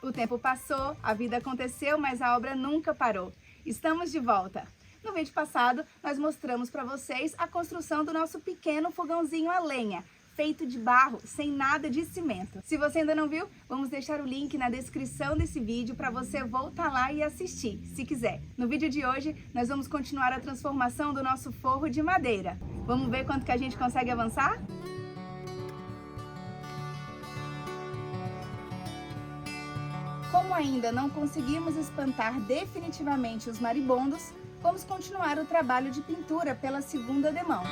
O tempo passou, a vida aconteceu, mas a obra nunca parou. Estamos de volta. No vídeo passado, nós mostramos para vocês a construção do nosso pequeno fogãozinho a lenha, feito de barro, sem nada de cimento. Se você ainda não viu, vamos deixar o link na descrição desse vídeo para você voltar lá e assistir, se quiser. No vídeo de hoje, nós vamos continuar a transformação do nosso forro de madeira. Vamos ver quanto que a gente consegue avançar? Como ainda não conseguimos espantar definitivamente os maribondos, vamos continuar o trabalho de pintura pela segunda demão.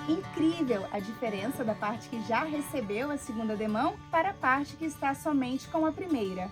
Incrível a diferença da parte que já recebeu a segunda demão para a parte que está somente com a primeira.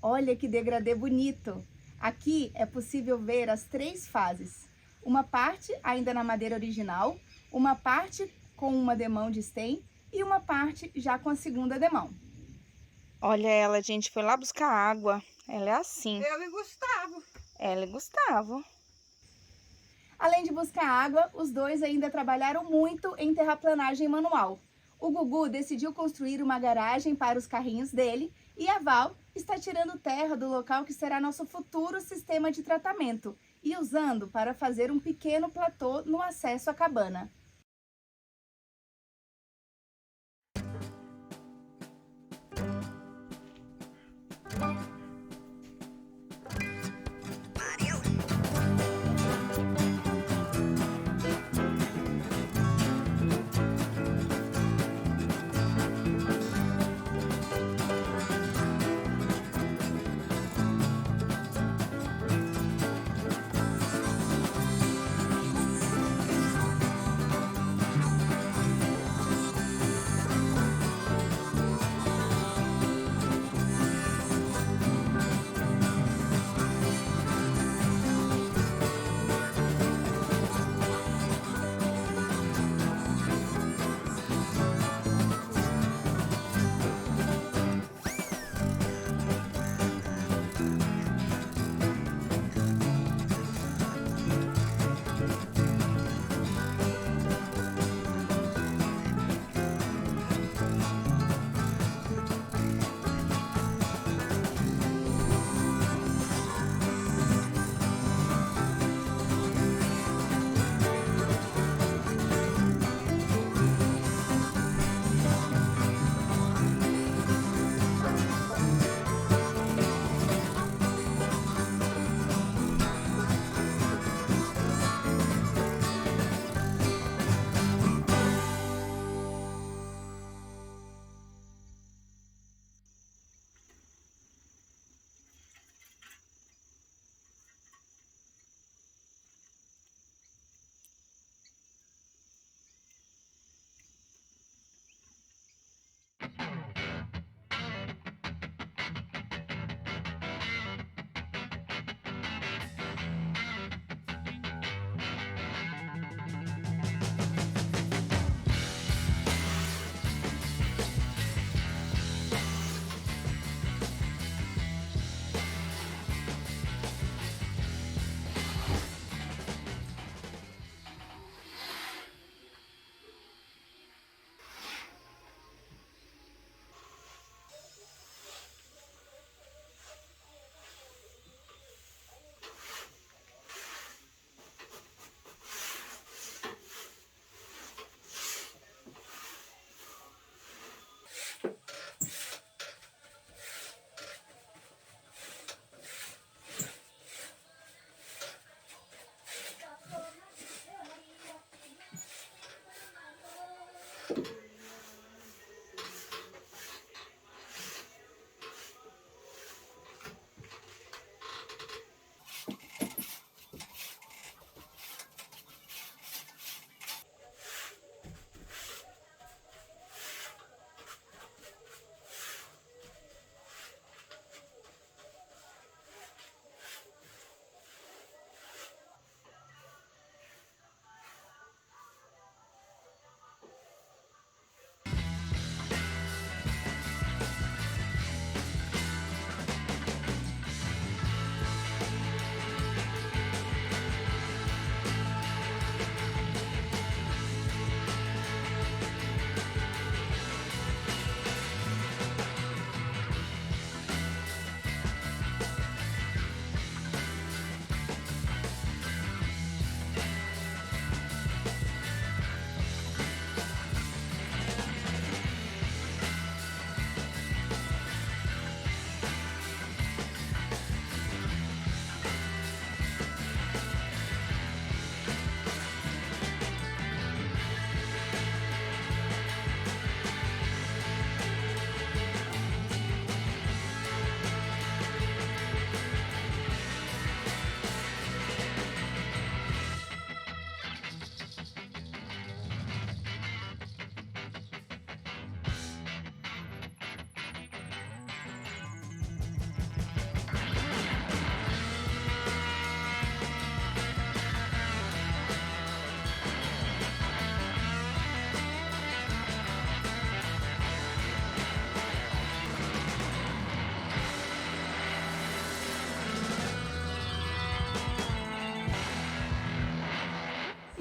Olha que degradê bonito! Aqui é possível ver as 3 fases. Uma parte ainda na madeira original, uma parte com uma demão de stem e uma parte já com a segunda demão. Olha ela, a gente foi lá buscar água. Ela é assim. Eu e Gustavo. Ela e Gustavo. Além de buscar água, os dois ainda trabalharam muito em terraplanagem manual. O Gugu decidiu construir uma garagem para os carrinhos dele e a Val está tirando terra do local que será nosso futuro sistema de tratamento e usando para fazer um pequeno platô no acesso à cabana.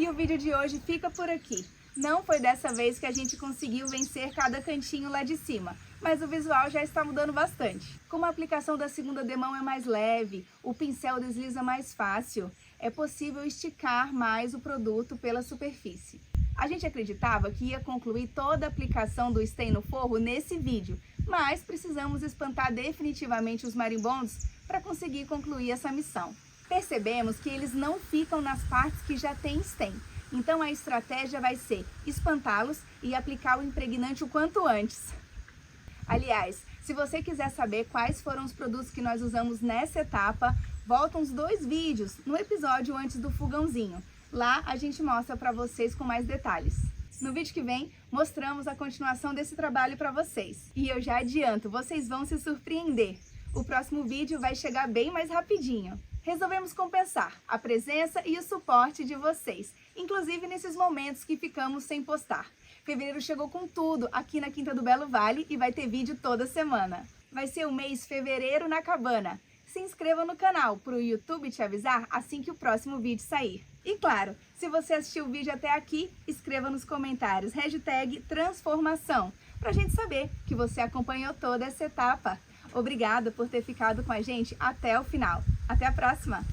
o vídeo de hoje fica por aqui. Não foi dessa vez que a gente conseguiu vencer cada cantinho lá de cima, mas o visual já está mudando bastante. Como a aplicação da segunda demão é mais leve, o pincel desliza mais fácil, é possível esticar mais o produto pela superfície. A gente acreditava que ia concluir toda a aplicação do Stay no forro nesse vídeo, mas precisamos espantar definitivamente os marimbondos para conseguir concluir essa missão. Percebemos que eles não ficam nas partes que já tem Stay, então a estratégia vai ser espantá-los e aplicar o impregnante o quanto antes. Aliás, se você quiser saber quais foram os produtos que nós usamos nessa etapa, volta uns 2 vídeos no episódio antes do fogãozinho. Lá a gente mostra para vocês com mais detalhes. No vídeo que vem, mostramos a continuação desse trabalho para vocês. E eu já adianto, vocês vão se surpreender. O próximo vídeo vai chegar bem mais rapidinho. Resolvemos compensar a presença e o suporte de vocês, inclusive nesses momentos que ficamos sem postar. Fevereiro chegou com tudo aqui na Quinta do Belo Vale e vai ter vídeo toda semana. Vai ser o mês Fevereiro na Cabana. Se inscreva no canal para o YouTube te avisar assim que o próximo vídeo sair. E claro, se você assistiu o vídeo até aqui, escreva nos comentários #transformação para a gente saber que você acompanhou toda essa etapa. Obrigada por ter ficado com a gente até o final. Até a próxima!